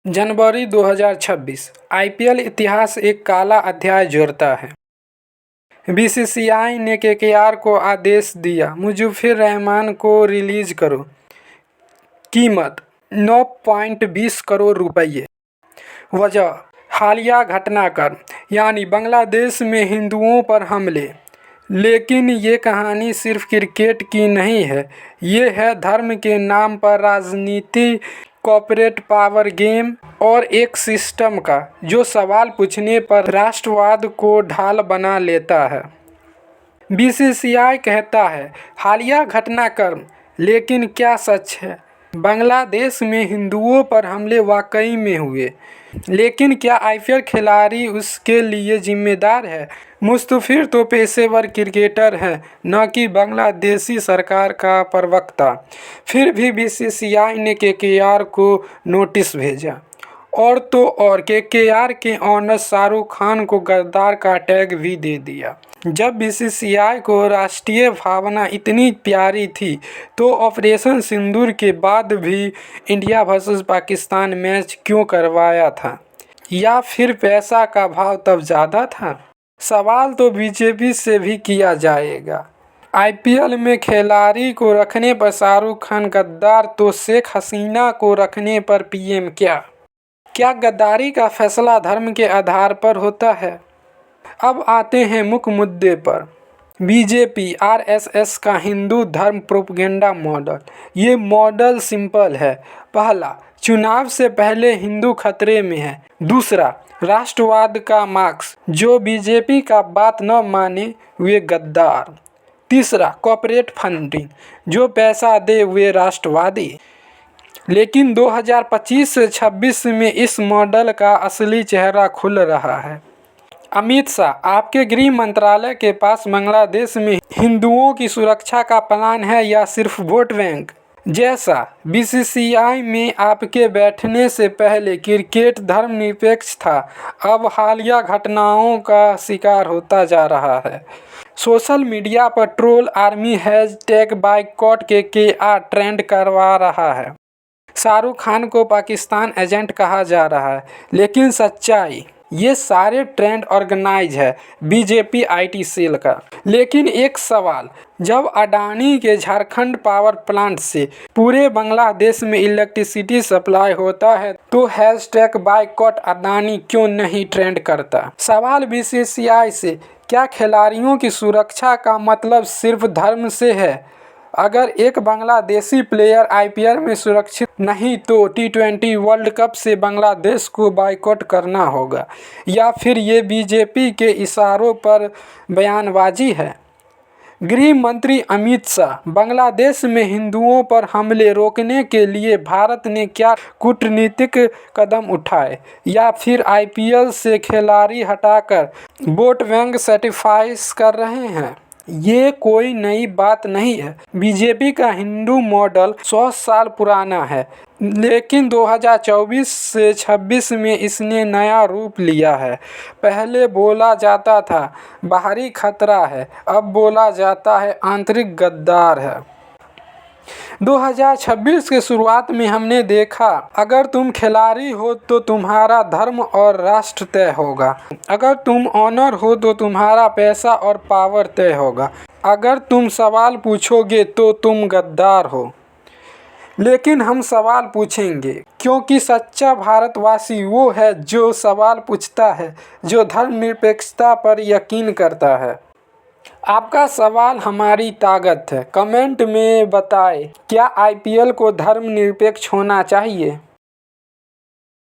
जनवरी 2026 IPL इतिहास एक काला अध्याय जोड़ता है। बीसीसीआई ने केकेआर को आदेश दिया, मुजफ्फर रहमान को रिलीज करो। कीमत 9.20 करोड़ रुपये। वजह हालिया घटनाक्रम यानी बांग्लादेश में हिंदुओं पर हमले। लेकिन ये कहानी सिर्फ क्रिकेट की नहीं है, ये है धर्म के नाम पर राजनीति, कॉर्पोरेट पावर गेम और एक सिस्टम का जो सवाल पूछने पर राष्ट्रवाद को ढाल बना लेता है। बीसीसीआई कहता है हालिया घटनाक्रम, लेकिन क्या सच है? बांग्लादेश में हिंदुओं पर हमले वाकई में हुए, लेकिन क्या आईपीएल खिलाड़ी उसके लिए जिम्मेदार है? मुस्तफिर तो पेशेवर क्रिकेटर है, न कि बांग्लादेशी सरकार का प्रवक्ता। फिर भी बीसीसीआई ने केकेआर को नोटिस भेजा। और तो और केकेआर के ऑनर शाहरुख खान को गद्दार का टैग भी दे दिया। जब बीसीसीआई को राष्ट्रीय भावना इतनी प्यारी थी तो ऑपरेशन सिंदूर के बाद भी इंडिया वर्सेस पाकिस्तान मैच क्यों करवाया था? या फिर पैसा का भाव तब ज़्यादा था? सवाल तो बीजेपी से भी किया जाएगा। आईपीएल में खिलाड़ी को रखने पर शाहरुख खान गद्दार, तो शेख हसीना को रखने पर पीएम क्या गद्दारी का फैसला धर्म के आधार पर होता है? अब आते हैं मुख्य मुद्दे पर। बीजेपी आरएसएस का हिंदू धर्म प्रोपेगेंडा मॉडल। ये मॉडल सिंपल है। पहला, चुनाव से पहले हिंदू खतरे में है। दूसरा, राष्ट्रवाद का मार्क्स, जो बीजेपी का बात न माने वे गद्दार। तीसरा, कॉर्पोरेट फंडिंग, जो पैसा दे वे राष्ट्रवादी। लेकिन 2025 से 26 में इस मॉडल का असली चेहरा खुल रहा है। अमित शाह, आपके गृह मंत्रालय के पास बांग्लादेश में हिंदुओं की सुरक्षा का प्लान है या सिर्फ वोट बैंक? जैसा बीसीसीआई में आपके बैठने से पहले क्रिकेट धर्मनिरपेक्ष था, अब हालिया घटनाओं का शिकार होता जा रहा है। सोशल मीडिया पर troll army hashtag boycott KKR trend करवा रहा है। शाहरुख खान को पाकिस्तान एजेंट कहा जा रहा है, लेकिन सच्चाई ये सारे ट्रेंड ऑर्गेनाइज है बीजेपी आईटी सेल का। लेकिन एक सवाल, जब अडानी के झारखंड पावर प्लांट से पूरे बांग्लादेश में इलेक्ट्रिसिटी सप्लाई होता है तो हैशटैग बाइकॉट अडानी क्यों नहीं ट्रेंड करता? सवाल बीसीसीआई से, क्या खिलाड़ियों की सुरक्षा का मतलब सिर्फ धर्म से है? अगर एक बांग्लादेशी प्लेयर आईपीएल में सुरक्षित नहीं तो T20 वर्ल्ड कप से बांग्लादेश को बाइकॉट करना होगा, या फिर ये बीजेपी के इशारों पर बयानबाजी है? गृह मंत्री अमित शाह, बांग्लादेश में हिंदुओं पर हमले रोकने के लिए भारत ने क्या कूटनीतिक कदम उठाए, या फिर आईपीएल से खिलाड़ी हटाकर वोट बैंक सर्टिफाइज कर रहे हैं? ये कोई नई बात नहीं है। बीजेपी का हिंदू मॉडल 100 साल पुराना है, लेकिन 2024 से 26 में इसने नया रूप लिया है। पहले बोला जाता था बाहरी खतरा है, अब बोला जाता है आंतरिक गद्दार है। 2026 के शुरुआत में हमने देखा, अगर तुम खिलाड़ी हो तो तुम्हारा धर्म और राष्ट्र तय होगा। अगर तुम ऑनर हो तो तुम्हारा पैसा और पावर तय होगा। अगर तुम सवाल पूछोगे तो तुम गद्दार हो। लेकिन हम सवाल पूछेंगे, क्योंकि सच्चा भारतवासी वो है जो सवाल पूछता है, जो धर्मनिरपेक्षता पर यकीन करता है। आपका सवाल हमारी ताकत है। कमेंट में बताएं, क्या आईपीएल को धर्मनिरपेक्ष होना चाहिए?